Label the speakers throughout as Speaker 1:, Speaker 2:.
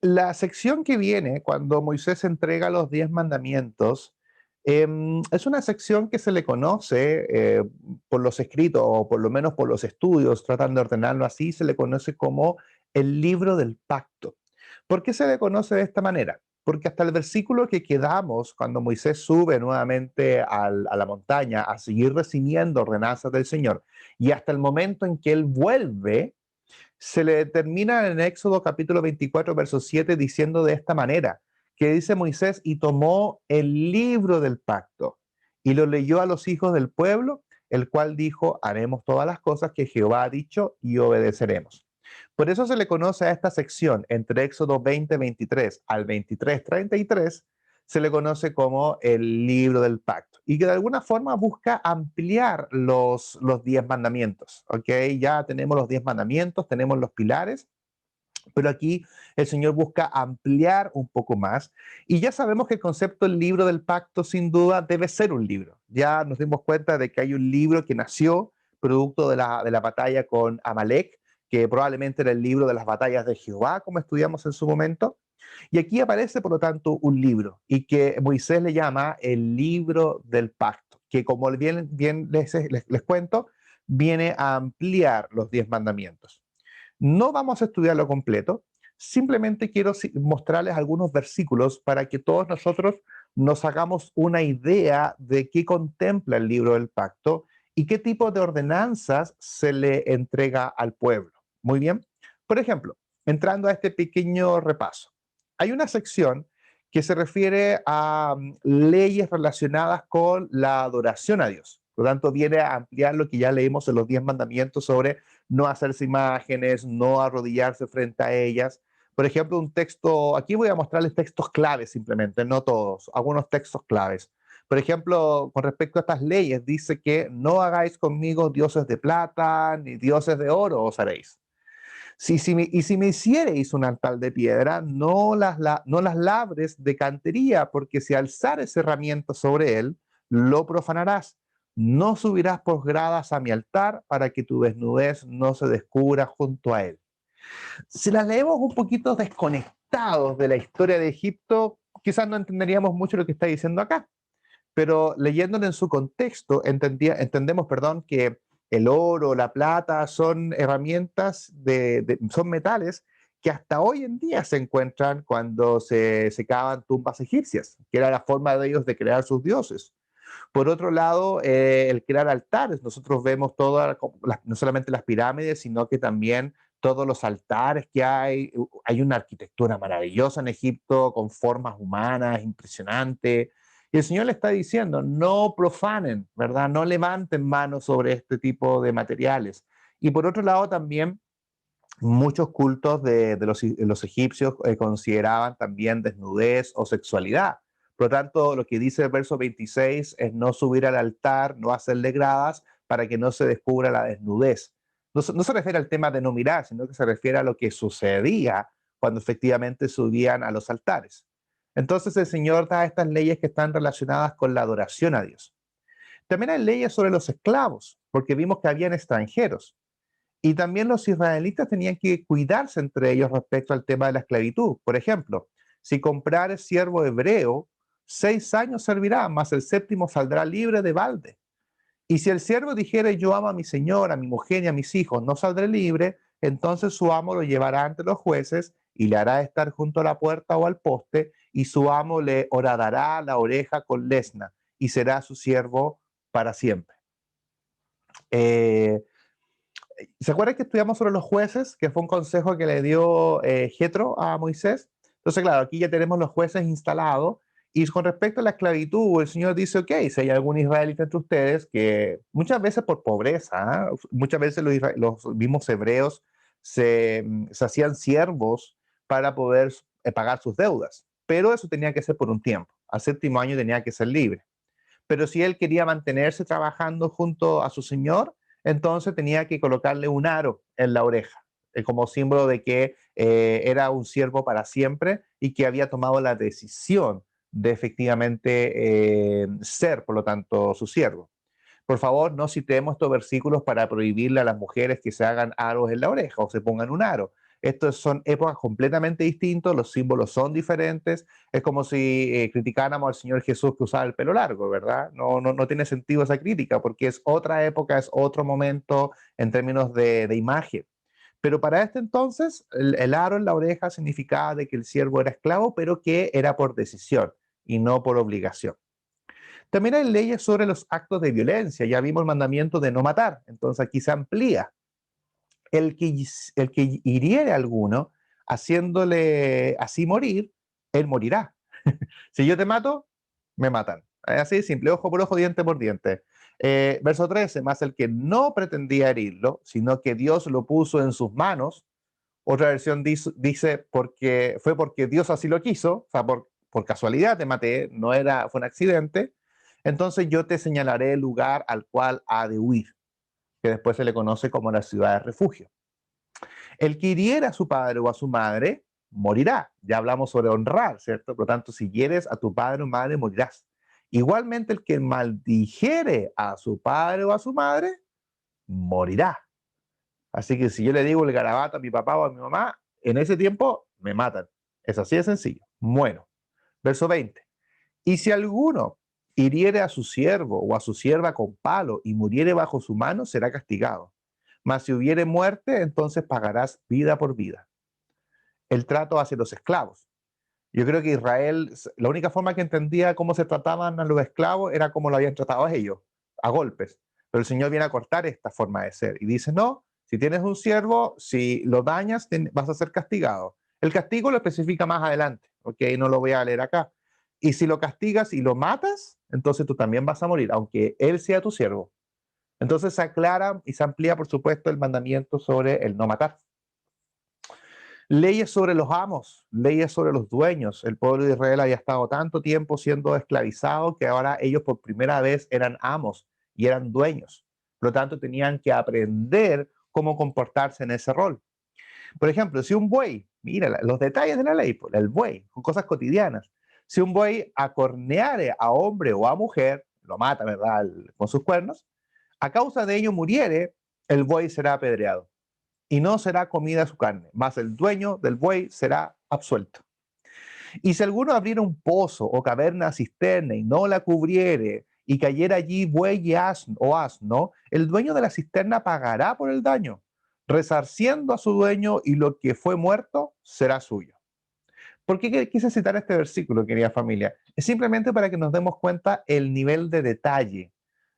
Speaker 1: La sección que viene cuando Moisés entrega los 10 mandamientos es una sección que se le conoce por los escritos o por lo menos por los estudios, tratan de ordenarlo así, se le conoce como el libro del pacto. ¿Por qué se le conoce de esta manera? Porque hasta el versículo que quedamos cuando Moisés sube nuevamente a la montaña a seguir recibiendo ordenanzas del Señor y hasta el momento en que él vuelve, se le determina en Éxodo capítulo 24, verso 7, diciendo de esta manera, que dice Moisés, y tomó el libro del pacto y lo leyó a los hijos del pueblo, el cual dijo, haremos todas las cosas que Jehová ha dicho y obedeceremos. Por eso se le conoce a esta sección entre Éxodo 20, 23 al 23, 33, se le conoce como el libro del pacto y que de alguna forma busca ampliar los 10 mandamientos. ¿Ok? Ya tenemos los 10 mandamientos, tenemos los pilares, pero aquí el Señor busca ampliar un poco más y ya sabemos que el concepto del libro del pacto sin duda debe ser un libro. Ya nos dimos cuenta de que hay un libro que nació producto de la batalla con Amalek, que probablemente era el libro de las batallas de Jehová, como estudiamos en su momento. Y aquí aparece, por lo tanto, un libro y que Moisés le llama el libro del pacto, que como bien les cuento, viene a ampliar los 10 mandamientos. No vamos a estudiarlo completo, simplemente quiero mostrarles algunos versículos para que todos nosotros nos hagamos una idea de qué contempla el libro del pacto y qué tipo de ordenanzas se le entrega al pueblo. Muy bien. Por ejemplo, entrando a este pequeño repaso, hay una sección que se refiere a leyes relacionadas con la adoración a Dios. Por lo tanto, viene a ampliar lo que ya leímos en los 10 mandamientos sobre no hacerse imágenes, no arrodillarse frente a ellas. Por ejemplo, un texto, aquí voy a mostrarles textos claves simplemente, no todos, algunos textos claves. Por ejemplo, con respecto a estas leyes, dice que no hagáis conmigo dioses de plata, ni dioses de oro os haréis. Y si me hiciereis un altar de piedra, no las labres de cantería, porque si alzares herramientas sobre él, lo profanarás. No subirás por gradas a mi altar para que tu desnudez no se descubra junto a él. Si las leemos un poquito desconectados de la historia de Egipto, quizás no entenderíamos mucho lo que está diciendo acá, pero leyéndolo en su contexto, entendemos, perdón, que el oro, la plata son herramientas, son metales que hasta hoy en día se encuentran cuando se cavan tumbas egipcias, que era la forma de ellos de crear sus dioses. Por otro lado, el crear altares. Nosotros vemos no solamente las pirámides, sino que también todos los altares que hay. Hay una arquitectura maravillosa en Egipto con formas humanas impresionantes. Y el Señor le está diciendo, no profanen, ¿verdad? No levanten manos sobre este tipo de materiales. Y por otro lado también muchos cultos de los egipcios consideraban también desnudez o sexualidad. Por lo tanto, lo que dice el verso 26 es no subir al altar, no hacerle gradas para que no se descubra la desnudez. No se refiere al tema de no mirar, sino que se refiere a lo que sucedía cuando efectivamente subían a los altares. Entonces el Señor da estas leyes que están relacionadas con la adoración a Dios. También hay leyes sobre los esclavos, porque vimos que habían extranjeros. Y también los israelitas tenían que cuidarse entre ellos respecto al tema de la esclavitud. Por ejemplo, si comprares siervo hebreo, 6 años servirá, mas el séptimo saldrá libre de balde. Y si el siervo dijere, yo amo a mi señor, a mi mujer y a mis hijos, no saldré libre, entonces su amo lo llevará ante los jueces y le hará estar junto a la puerta o al poste, y su amo le horadará la oreja con lesna, y será su siervo para siempre. Eh, ¿Se acuerdan que estudiamos sobre los jueces, que fue un consejo que le dio Jetro a Moisés? Entonces, claro, aquí ya tenemos los jueces instalados. Y con respecto a la esclavitud, el Señor dice, ok, si hay algún israelita entre ustedes que muchas veces por pobreza, muchas veces los mismos hebreos se hacían siervos para poder pagar sus deudas, pero eso tenía que ser por un tiempo. Al séptimo año tenía que ser libre. Pero si él quería mantenerse trabajando junto a su señor, entonces tenía que colocarle un aro en la oreja, como símbolo de que era un siervo para siempre y que había tomado la decisión de efectivamente ser, por lo tanto, su siervo. Por favor, no citemos estos versículos para prohibirle a las mujeres que se hagan aros en la oreja o se pongan un aro. Estos son épocas completamente distintas, los símbolos son diferentes. Es como si criticáramos al Señor Jesús que usaba el pelo largo, ¿verdad? No tiene sentido esa crítica, porque es otra época, es otro momento en términos de imagen. Pero para este entonces, el aro en la oreja significaba de que el siervo era esclavo, pero que era por decisión y no por obligación. También hay leyes sobre los actos de violencia. Ya vimos el mandamiento de no matar, entonces aquí se amplía. El que hiriere a alguno, haciéndole así morir, él morirá. Si yo te mato, me matan. Es así de simple, ojo por ojo, diente por diente. Verso 13, más el que no pretendía herirlo, sino que Dios lo puso en sus manos. Otra versión dice porque fue porque Dios así lo quiso, o sea, por casualidad te maté, fue un accidente. Entonces yo te señalaré el lugar al cual ha de huir, que después se le conoce como la ciudad de refugio. El que hiriera a su padre o a su madre, morirá. Ya hablamos sobre honrar, ¿cierto? Por lo tanto, si hieres a tu padre o madre, morirás. Igualmente, el que maldijere a su padre o a su madre, morirá. Así que si yo le digo el garabato a mi papá o a mi mamá, en ese tiempo me matan. Es así de sencillo. Bueno, verso 20. Y si alguno hiriere a su siervo o a su sierva con palo y muriere bajo su mano, será castigado. Mas si hubiere muerte, entonces pagarás vida por vida. El trato hacia los esclavos. Yo creo que Israel, la única forma que entendía cómo se trataban a los esclavos era como lo habían tratado a ellos, a golpes. Pero el Señor viene a cortar esta forma de ser y dice, no, si tienes un siervo, si lo dañas, vas a ser castigado. El castigo lo especifica más adelante, ok, no lo voy a leer acá. Y si lo castigas y lo matas, entonces tú también vas a morir, aunque él sea tu siervo. Entonces se aclara y se amplía, por supuesto, el mandamiento sobre el no matar. Leyes sobre los amos, leyes sobre los dueños. El pueblo de Israel había estado tanto tiempo siendo esclavizado que ahora ellos por primera vez eran amos y eran dueños. Por lo tanto, tenían que aprender cómo comportarse en ese rol. Por ejemplo, si un buey, mira los detalles de la ley, el buey, son cosas cotidianas. Si un buey acorneare a hombre o a mujer, lo mata, ¿verdad? Con sus cuernos, a causa de ello muriere, el buey será apedreado y no será comida su carne, mas el dueño del buey será absuelto. Y si alguno abriera un pozo o caverna cisterna y no la cubriere, y cayera allí buey y asno, el dueño de la cisterna pagará por el daño, resarciendo a su dueño, y lo que fue muerto será suyo. ¿Por qué quise citar este versículo, querida familia? Es simplemente para que nos demos cuenta el nivel de detalle.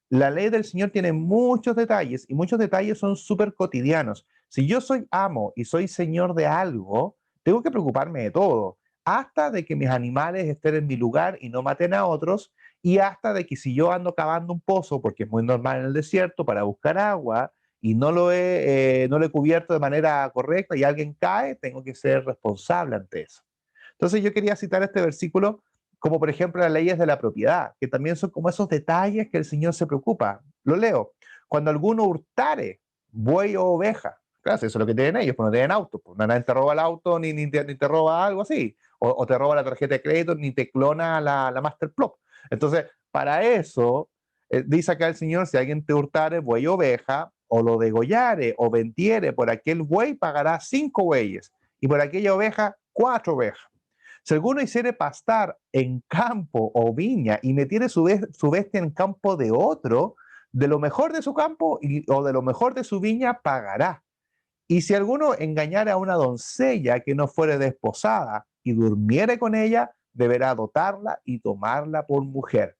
Speaker 1: La ley del Señor tiene muchos detalles y muchos detalles son súper cotidianos. Si yo soy amo y soy señor de algo, tengo que preocuparme de todo, hasta de que mis animales estén en mi lugar y no maten a otros, y hasta de que si yo ando cavando un pozo, porque es muy normal en el desierto, para buscar agua, y no lo he cubierto de manera correcta y alguien cae, tengo que ser responsable ante eso. Entonces yo quería citar este versículo como por ejemplo las leyes de la propiedad, que también son como esos detalles que el Señor se preocupa. Lo leo. Cuando alguno hurtare buey o oveja, claro, eso es lo que tienen ellos, pues no tienen auto, pues nadie te roba el auto ni te roba algo así, o te roba la tarjeta de crédito, ni te clona la Masterplop. Entonces, para eso, dice acá el Señor, si alguien te hurtare buey o oveja, o lo degollare o vendiere, por aquel buey pagará 5 bueyes, y por aquella oveja 4 ovejas. Si alguno hiciere pastar en campo o viña y metiere su bestia en campo de otro, de lo mejor de su campo o de lo mejor de su viña pagará. Y si alguno engañare a una doncella que no fuere desposada y durmiere con ella, deberá dotarla y tomarla por mujer.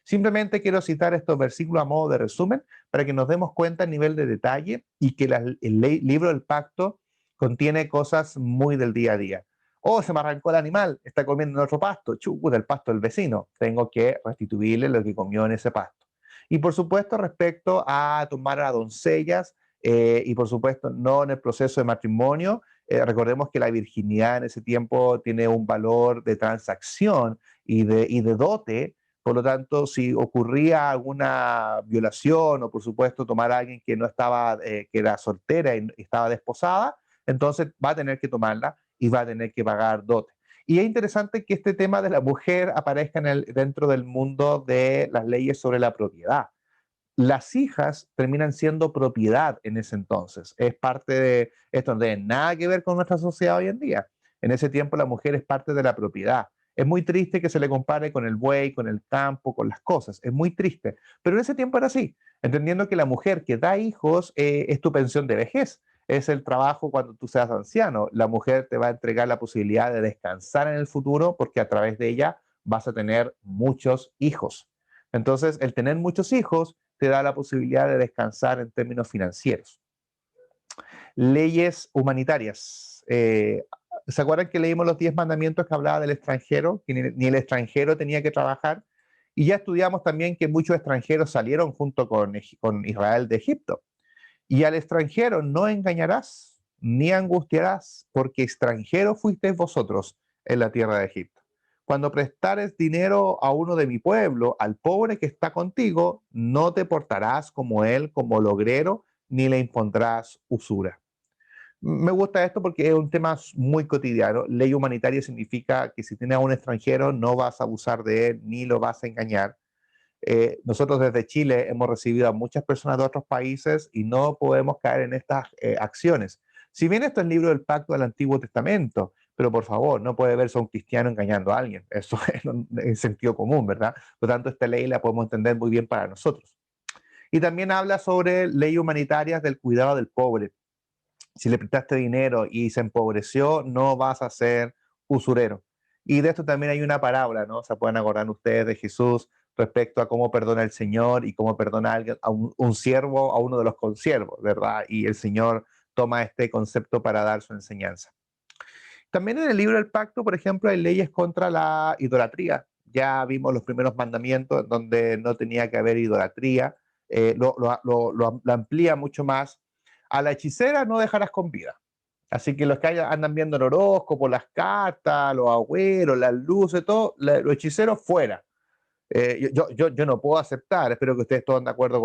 Speaker 1: Simplemente quiero citar estos versículos a modo de resumen para que nos demos cuenta a nivel de detalle y que el libro del pacto contiene cosas muy del día a día. Oh, se me arrancó el animal, está comiendo en otro pasto, chucu, del pasto del vecino. Tengo que restituirle lo que comió en ese pasto. Y por supuesto, respecto a tomar a doncellas, y por supuesto, no en el proceso de matrimonio. Recordemos que la virginidad en ese tiempo tiene un valor de transacción y de dote. Por lo tanto, si ocurría alguna violación o, por supuesto, tomar a alguien que no estaba, que era soltera y estaba desposada, entonces va a tener que tomarla y va a tener que pagar dote. Y es interesante que este tema de la mujer aparezca dentro del mundo de las leyes sobre la propiedad. las hijas terminan siendo propiedad en ese entonces. Es parte de esto, no tiene nada que ver con nuestra sociedad hoy en día. En ese tiempo la mujer es parte de la propiedad. Es muy triste que se le compare con el buey, con el campo, con las cosas. Es muy triste. Pero en ese tiempo era así, entendiendo que la mujer que da hijos es tu pensión de vejez. Es el trabajo cuando tú seas anciano. La mujer te va a entregar la posibilidad de descansar en el futuro porque a través de ella vas a tener muchos hijos. Entonces, el tener muchos hijos te da la posibilidad de descansar en términos financieros. Leyes humanitarias. ¿Se acuerdan que leímos los 10 mandamientos que hablaba del extranjero? Que ni el extranjero tenía que trabajar. Y ya estudiamos también que muchos extranjeros salieron junto con Israel de Egipto. Y al extranjero no engañarás ni angustiarás, porque extranjero fuisteis vosotros en la tierra de Egipto. Cuando prestares dinero a uno de mi pueblo, al pobre que está contigo, no te portarás como él, como logrero, ni le impondrás usura. Me gusta esto porque es un tema muy cotidiano. Ley humanitaria significa que si tienes a un extranjero no vas a abusar de él ni lo vas a engañar. Nosotros desde Chile hemos recibido a muchas personas de otros países y no podemos caer en estas acciones. Si bien esto es el libro del pacto del Antiguo Testamento, pero por favor, no puede verse a un cristiano engañando a alguien. Eso es en sentido común, ¿verdad? Por lo tanto, esta ley la podemos entender muy bien para nosotros. Y también habla sobre leyes humanitarias del cuidado del pobre. Si le prestaste dinero y se empobreció, no vas a ser usurero. Y de esto también hay una parábola, ¿no? Se pueden acordar ustedes de Jesús respecto a cómo perdona el Señor y cómo perdona a, alguien, a un siervo, a uno de los consiervos, ¿verdad? Y el Señor toma este concepto para dar su enseñanza. También en el libro del pacto, por ejemplo, hay leyes contra la idolatría. Ya vimos los primeros mandamientos donde no tenía que haber idolatría. Lo amplía mucho más. A la hechicera no dejarás con vida. Así que los que andan viendo el horóscopo, las cartas, los agüeros, las luces, todo, los hechiceros fuera. Yo no puedo aceptar, espero que ustedes todos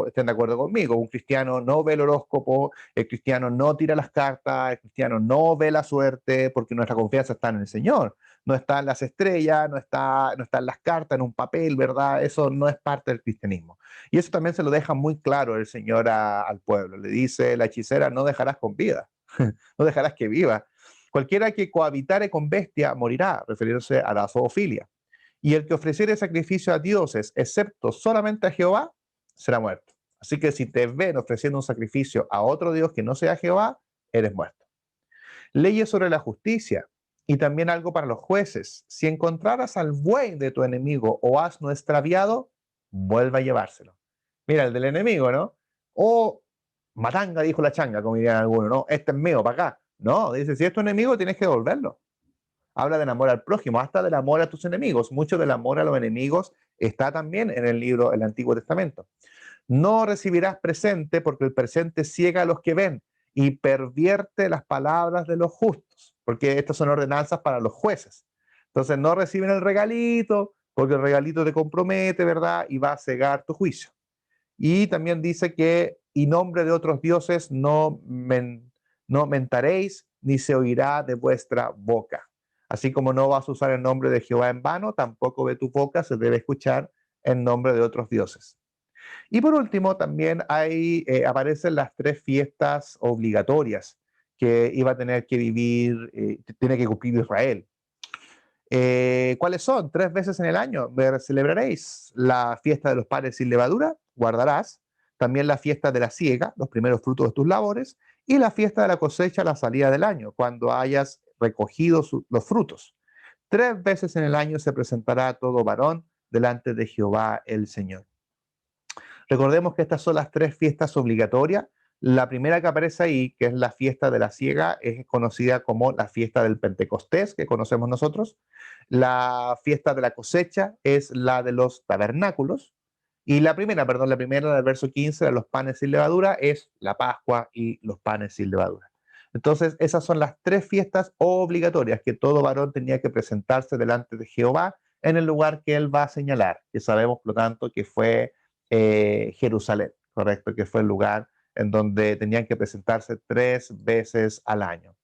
Speaker 1: estén de acuerdo conmigo. Un cristiano no ve el horóscopo, el cristiano no tira las cartas, el cristiano no ve la suerte, porque nuestra confianza está en el Señor. No está en las estrellas, no está en las cartas, en un papel, ¿verdad? Eso no es parte del cristianismo. Y eso también se lo deja muy claro el Señor al pueblo. Le dice, la hechicera no dejarás con vida, no dejarás que viva. Cualquiera que cohabitare con bestia morirá, refiriéndose a la zoofilia. Y el que ofreciere sacrificio a dioses, excepto solamente a Jehová, será muerto. Así que si te ven ofreciendo un sacrificio a otro Dios que no sea Jehová, eres muerto. Leyes sobre la justicia y también algo para los jueces. Si encontraras al buey de tu enemigo o asno extraviado, vuelve a llevárselo. Mira, el del enemigo, ¿no? O matanga, dijo la changa, como dirían algunos, ¿no? Este es mío, para acá. No, dice, si es tu enemigo, tienes que devolverlo. Habla del amor al prójimo, hasta del amor a tus enemigos. Mucho del amor a los enemigos está también en el libro, el Antiguo Testamento. No recibirás presente porque el presente ciega a los que ven y pervierte las palabras de los justos, porque estas son ordenanzas para los jueces. Entonces no reciben el regalito porque el regalito te compromete, ¿verdad? Y va a cegar tu juicio. Y también dice que, y nombre de otros dioses no mentaréis, ni se oirá de vuestra boca. Así como no vas a usar el nombre de Jehová en vano, tampoco de tu boca se debe escuchar en nombre de otros dioses. Y por último, también aparecen las 3 fiestas obligatorias que iba a tener que vivir, tiene que cumplir Israel. ¿Cuáles son? 3 veces en el año celebraréis la fiesta de los panes sin levadura, guardarás, también la fiesta de la siega, los primeros frutos de tus labores, y la fiesta de la cosecha a la salida del año, cuando hayas recogido los frutos. 3 veces en el año se presentará todo varón delante de Jehová el Señor. Recordemos que estas son las 3 fiestas obligatorias. La primera que aparece ahí, que es la fiesta de la siega, es conocida como la fiesta del Pentecostés, que conocemos nosotros. La fiesta de la cosecha es la de los tabernáculos. Y la primera del verso 15 de los panes sin levadura es la Pascua y los panes sin levadura. Entonces, esas son las 3 fiestas obligatorias que todo varón tenía que presentarse delante de Jehová en el lugar que él va a señalar, que sabemos, por lo tanto, que fue Jerusalén, correcto, que fue el lugar en donde tenían que presentarse 3 veces al año.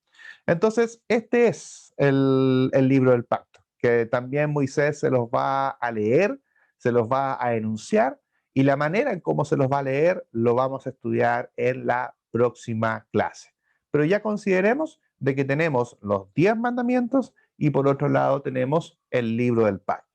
Speaker 1: Entonces, este es el libro del pacto, que también Moisés se los va a leer, se los va a enunciar Y la manera en cómo se los va a leer lo vamos a estudiar en la próxima clase. Pero ya consideremos de que tenemos los 10 mandamientos y por otro lado tenemos el libro del pacto.